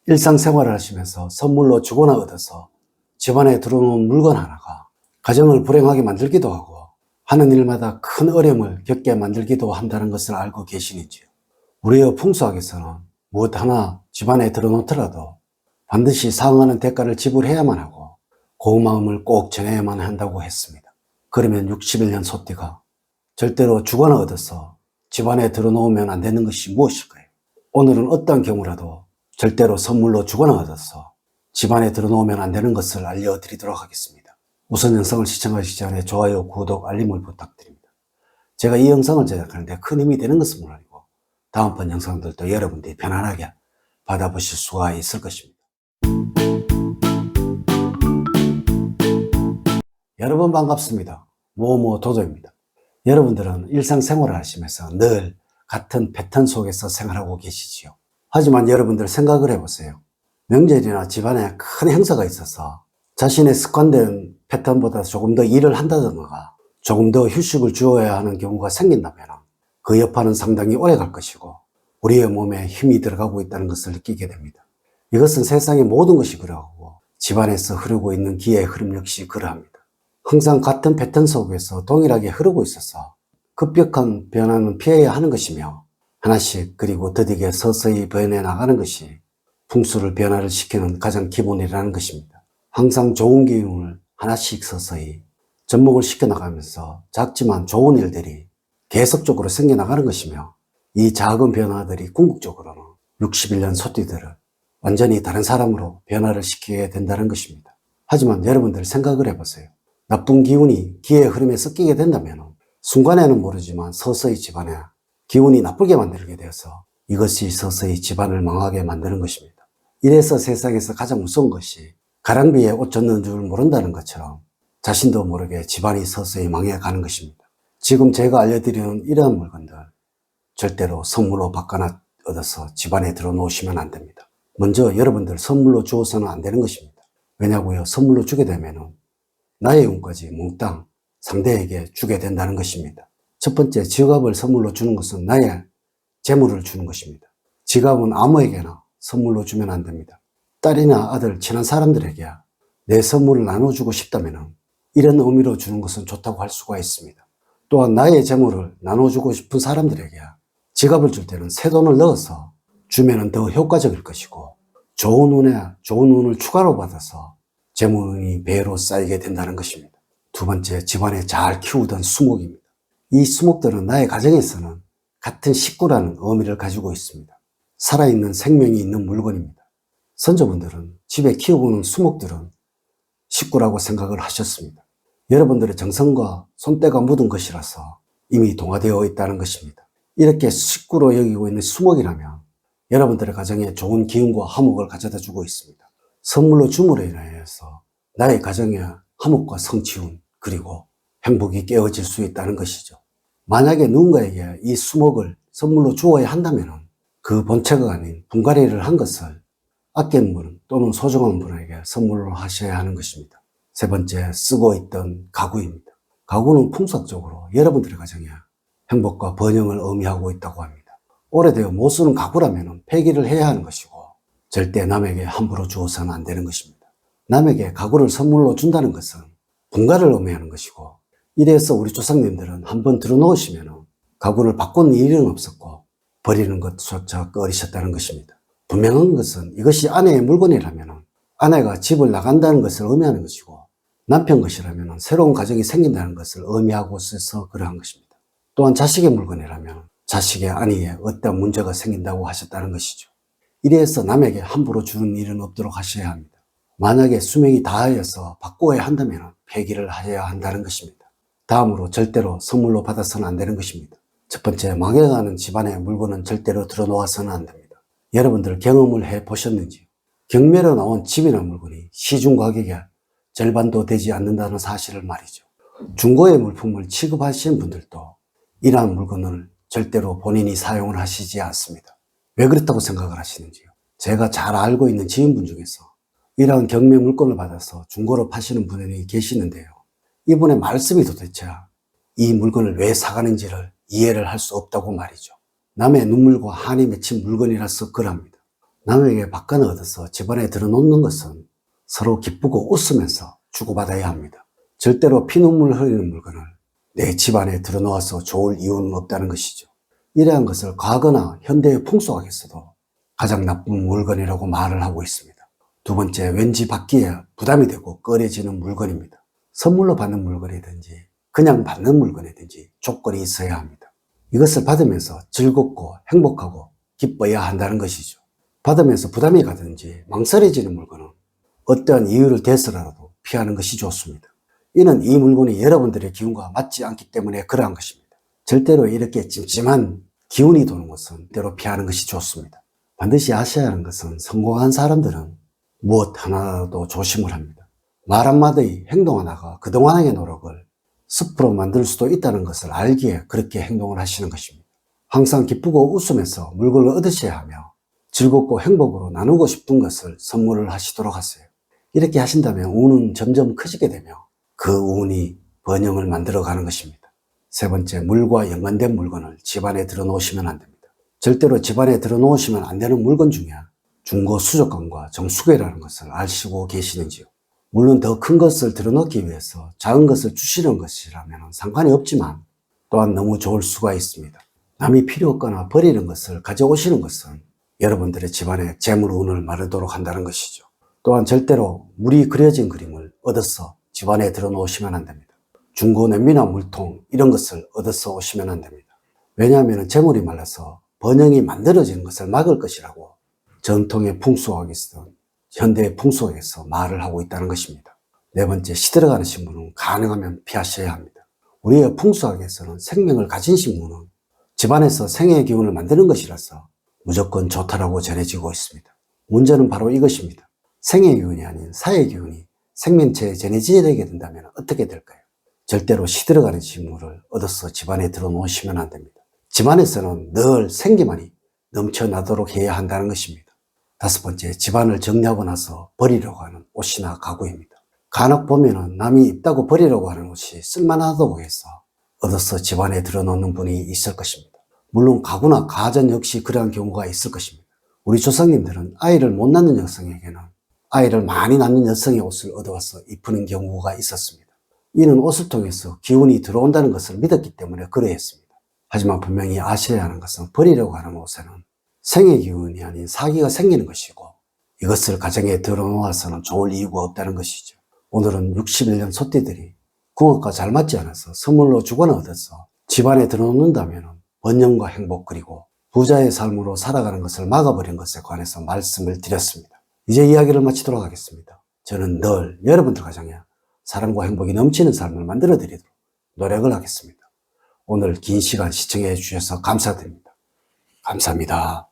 일상생활을 하시면서 선물로 주거나 얻어서 집안에 들어오는 물건 하나가 가정을 불행하게 만들기도 하고 하는 일마다 큰 어려움을 겪게 만들기도 한다는 것을 알고 계시는지요? 우리의 풍수학에서는 무엇 하나 집안에 들어놓더라도 반드시 상응하는 대가를 지불해야만 하고 고마움을 꼭 전해야만 한다고 했습니다. 그러면 61년 소띠가 절대로 주거나 얻어서 집안에 들어놓으면 안 되는 것이 무엇일까요? 오늘은 어떠한 경우라도 절대로 선물로 주거나 얻어서 집안에 들어놓으면 안 되는 것을 알려드리도록 하겠습니다. 우선 영상을 시청하시기 전에 좋아요, 구독, 알림을 부탁드립니다. 제가 이 영상을 제작하는데 큰 힘이 되는 것은 물론이고 다음번 영상들도 여러분들이 편안하게 받아보실 수가 있을 것입니다. 여러분 반갑습니다. 도도입니다. 여러분들은 일상생활을 하시면서 늘 같은 패턴 속에서 생활하고 계시지요. 하지만 여러분들 생각을 해보세요. 명절이나 집안에 큰 행사가 있어서 자신의 습관된 패턴보다 조금 더 일을 한다던가 조금 더 휴식을 주어야 하는 경우가 생긴다면 그 여파는 상당히 오래 갈 것이고 우리의 몸에 힘이 들어가고 있다는 것을 느끼게 됩니다. 이것은 세상의 모든 것이 그러하고 집안에서 흐르고 있는 기의 흐름 역시 그러합니다. 항상 같은 패턴 속에서 동일하게 흐르고 있어서 급격한 변화는 피해야 하는 것이며 하나씩 그리고 더디게 서서히 변해 나가는 것이 풍수를 변화를 시키는 가장 기본이라는 것입니다. 항상 좋은 기운을 하나씩 서서히 접목을 시켜나가면서 작지만 좋은 일들이 계속적으로 생겨나가는 것이며 이 작은 변화들이 궁극적으로는 61년 소띠들을 완전히 다른 사람으로 변화를 시키게 된다는 것입니다. 하지만 여러분들 생각을 해보세요. 나쁜 기운이 기의 흐름에 섞이게 된다면 순간에는 모르지만 서서히 집안에 기운이 나쁘게 만들게 되어서 이것이 서서히 집안을 망하게 만드는 것입니다. 이래서 세상에서 가장 무서운 것이 가랑비에 옷 젖는 줄 모른다는 것처럼 자신도 모르게 집안이 서서히 망해가는 것입니다. 지금 제가 알려드리는 이러한 물건들 절대로 선물로 바꿔 얻어서 집안에 들어놓으시면 안 됩니다. 먼저 여러분들 선물로 주어서는 안 되는 것입니다. 왜냐고요? 선물로 주게 되면 나의 운까지 몽땅 상대에게 주게 된다는 것입니다. 첫 번째, 지갑을 선물로 주는 것은 나의 재물을 주는 것입니다. 지갑은 아무에게나 선물로 주면 안 됩니다. 딸이나 아들, 친한 사람들에게 내 선물을 나눠주고 싶다면 이런 의미로 주는 것은 좋다고 할 수가 있습니다. 또한 나의 재물을 나눠주고 싶은 사람들에게 지갑을 줄 때는 새 돈을 넣어서 주면 더 효과적일 것이고 좋은 운을 추가로 받아서 재물이 배로 쌓이게 된다는 것입니다. 두 번째, 집안에 잘 키우던 수목입니다. 이 수목들은 나의 가정에서는 같은 식구라는 의미를 가지고 있습니다. 살아있는 생명이 있는 물건입니다. 선조분들은 집에 키우고는 수목들은 식구라고 생각을 하셨습니다. 여러분들의 정성과 손때가 묻은 것이라서 이미 동화되어 있다는 것입니다. 이렇게 식구로 여기고 있는 수목이라면 여러분들의 가정에 좋은 기운과 화목을 가져다 주고 있습니다. 선물로 줌으로 인하여서 나의 가정에 화목과 성취운 그리고 행복이 깨어질 수 있다는 것이죠. 만약에 누군가에게 이 수목을 선물로 주어야 한다면 그 본체가 아닌 분갈이를 한 것을 아끼는 분 또는 소중한 분에게 선물로 하셔야 하는 것입니다. 세 번째, 쓰고 있던 가구입니다. 가구는 풍수학적으로 여러분들의 가정에 행복과 번영을 의미하고 있다고 합니다. 오래되어 못 쓰는 가구라면 폐기를 해야 하는 것이고 절대 남에게 함부로 주어서는 안 되는 것입니다. 남에게 가구를 선물로 준다는 것은 분갈을 의미하는 것이고 이래서 우리 조상님들은 한번 들어놓으시면 가구를 바꾸는 일은 없었고 버리는 것조차 꺼리셨다는 것입니다. 분명한 것은 이것이 아내의 물건이라면 아내가 집을 나간다는 것을 의미하는 것이고 남편 것이라면 새로운 가정이 생긴다는 것을 의미하고 있어서 그러한 것입니다. 또한 자식의 물건이라면 자식의 안위에 어떤 문제가 생긴다고 하셨다는 것이죠. 이래서 남에게 함부로 주는 일은 없도록 하셔야 합니다. 만약에 수명이 다하여서 바꾸어야 한다면 폐기를 해야 한다는 것입니다. 다음으로 절대로 선물로 받아서는 안 되는 것입니다. 첫 번째, 망해가는 집안의 물건은 절대로 들어놓아서는 안 됩니다. 여러분들 경험을 해보셨는지요? 경매로 나온 집이나 물건이 시중 가격의 절반도 되지 않는다는 사실을 말이죠. 중고의 물품을 취급하시는 분들도 이러한 물건을 절대로 본인이 사용을 하시지 않습니다. 왜 그렇다고 생각을 하시는지요? 제가 잘 알고 있는 지인분 중에서 이러한 경매 물건을 받아서 중고로 파시는 분이 계시는데요. 이분의 말씀이 도대체 이 물건을 왜 사가는지를 이해를 할 수 없다고 말이죠. 남의 눈물과 한이 맺힌 물건이라서 그럽니다. 남에게 박간을 얻어서 집안에 들어놓는 것은 서로 기쁘고 웃으면서 주고받아야 합니다. 절대로 피눈물 흘리는 물건을 내 집안에 들어놓아서 좋을 이유는 없다는 것이죠. 이러한 것을 과거나 현대의 풍속학에서도 가장 나쁜 물건이라고 말을 하고 있습니다. 두 번째, 왠지 받기에 부담이 되고 꺼려지는 물건입니다. 선물로 받는 물건이든지 그냥 받는 물건이든지 조건이 있어야 합니다. 이것을 받으면서 즐겁고 행복하고 기뻐야 한다는 것이죠. 받으면서 부담이 가든지 망설여지는 물건은 어떠한 이유를 대서라도 피하는 것이 좋습니다. 이는 이 물건이 여러분들의 기운과 맞지 않기 때문에 그러한 것입니다. 절대로 이렇게 찜찜한 기운이 도는 것은 때로 피하는 것이 좋습니다. 반드시 아셔야 하는 것은 성공한 사람들은 무엇 하나도 조심을 합니다. 말 한마디, 행동 하나가 그동안의 노력을 숲으로 만들 수도 있다는 것을 알기에 그렇게 행동을 하시는 것입니다. 항상 기쁘고 웃으면서 물건을 얻으셔야 하며 즐겁고 행복으로 나누고 싶은 것을 선물을 하시도록 하세요. 이렇게 하신다면 운은 점점 커지게 되며 그 운이 번영을 만들어가는 것입니다. 세 번째, 물과 연관된 물건을 집안에 들어놓으시면 안 됩니다. 절대로 집안에 들어놓으시면 안 되는 물건 중에 중고 수족관과 정수기라는 것을 아시고 계시는지요? 물론 더 큰 것을 들어놓기 위해서 작은 것을 주시는 것이라면 상관이 없지만 또한 너무 좋을 수가 있습니다. 남이 필요 없거나 버리는 것을 가져오시는 것은 여러분들의 집안에 재물 운을 마르도록 한다는 것이죠. 또한 절대로 물이 그려진 그림을 얻어서 집안에 들어놓으시면 안 됩니다. 중고 냄비나 물통 이런 것을 얻어서 오시면 안 됩니다. 왜냐하면 재물이 말라서 번영이 만들어지는 것을 막을 것이라고 전통의 풍수학에서든 현대의 풍수학에서 말을 하고 있다는 것입니다. 네 번째, 시들어가는 신문은 가능하면 피하셔야 합니다. 우리의 풍수학에서는 생명을 가진 신문은 집안에서 생의 기운을 만드는 것이라서 무조건 좋다라고 전해지고 있습니다. 문제는 바로 이것입니다. 생의 기운이 아닌 사의 기운이 생명체에 전해지게 된다면 어떻게 될까요? 절대로 시들어가는 식물을 얻어서 집안에 들어놓으시면 안 됩니다. 집안에서는 늘 생기만이 넘쳐나도록 해야 한다는 것입니다. 다섯 번째, 집안을 정리하고 나서 버리려고 하는 옷이나 가구입니다. 간혹 보면은 남이 입다고 버리려고 하는 옷이 쓸만하다고 해서 얻어서 집안에 들어놓는 분이 있을 것입니다. 물론 가구나 가전 역시 그러한 경우가 있을 것입니다. 우리 조상님들은 아이를 못 낳는 여성에게는 아이를 많이 낳는 여성의 옷을 얻어와서 입히는 경우가 있었습니다. 이는 옷을 통해서 기운이 들어온다는 것을 믿었기 때문에 그러했습니다. 하지만 분명히 아셔야 하는 것은 버리려고 하는 옷에는 생의 기운이 아닌 사기가 생기는 것이고 이것을 가정에 들어놓아서는 좋을 이유가 없다는 것이죠. 오늘은 61년 소띠들이 궁합과 잘 맞지 않아서 선물로 주거나 얻어서 집안에 들어놓는다면 번영과 행복 그리고 부자의 삶으로 살아가는 것을 막아버린 것에 관해서 말씀을 드렸습니다. 이제 이야기를 마치도록 하겠습니다. 저는 늘 여러분들 가정에 사랑과 행복이 넘치는 삶을 만들어 드리도록 노력을 하겠습니다. 오늘 긴 시간 시청해 주셔서 감사드립니다. 감사합니다.